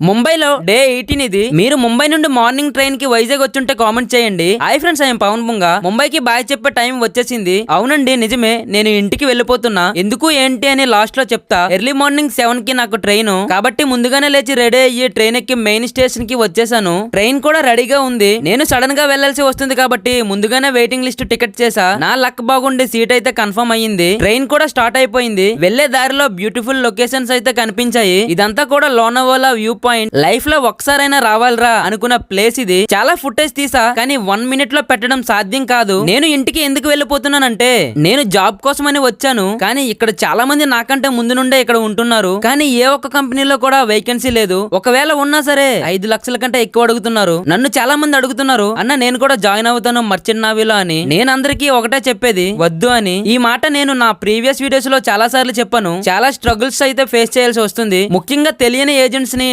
ముంబైలో డే 18 ఇది. మీరు ముంబై నుండి మార్నింగ్ ట్రైన్ కి వైజాగ్ వచ్చుంటే కామెంట్ చేయండి. Hi friends, I'm Pavan Bunga. ముంబైకి బాయ్ చెప్పే టైం వచ్చేసింది. అవునండి, నిజమే. నేను ఇంటికి వెళ్ళిపోతున్నా. ఎందుకు ఏంటి అని లాస్ట్ లో చెప్తా. ఎర్లీ మార్నింగ్ 7 కి నాకు ట్రైన్ కాబట్టి ముందుగానే లేచి రెడీ అయ్యి ట్రైన్ ఎక్కి మెయిన్ స్టేషన్ కి వచ్చేసాను. ట్రైన్ కూడా రెడీగా ఉంది. నేను సడన్ గా వెళ్లాల్సి వస్తుంది కాబట్టి ముందుగానే వెయిటింగ్ లిస్ట్ టికెట్ చేసా. నా లక్ బాగుండి సీట్ అయితే కన్ఫర్మ్ అయ్యింది. ట్రైన్ కూడా స్టార్ట్ అయిపోయింది. వెళ్లే దారిలో బ్యూటిఫుల్ లొకేషన్స్ అయితే కనిపించాయి. ఇదంతా కూడా లోనావాలా వ్యూ పాయింట్. లైఫ్ లో ఒక్కసారైనా రావాలరా అనుకున్న ప్లేస్ ఇది. చాలా ఫుటేజ్ తీసా, కానీ 1 మినిట్ లో పెట్టడం సాధ్యం కాదు. నేను ఇంటికి ఎందుకు వెళ్ళిపోతున్నానంటే, నేను జాబ్ కోసమని వచ్చాను. కానీ ఇక్కడ చాలా మంది నాకంటే ముందు నుండే ఇక్కడ ఉంటున్నారు. కానీ ఏ ఒక్క కంపెనీలో కూడా వేకెన్సీ లేదు. ఒకవేళ ఉన్నా సరే 5 లక్షల కంటే ఎక్కువ అడుగుతున్నారు. నన్ను చాలా మంది అడుగుతున్నారు, అన్న నేను కూడా జాయిన్ అవుతాను మర్చెంట్ నావీలో అని. నేను అందరికీ ఒకటే చెప్పేది, వద్దు అని. ఈ మాట నేను నా ప్రీవియస్ వీడియోస్ లో చాలా సార్లు చెప్పాను. చాలా స్ట్రగుల్స్ అయితే ఫేస్ చేయాల్సి వస్తుంది. ముఖ్యంగా తెలియని ఏజెంట్స్ ని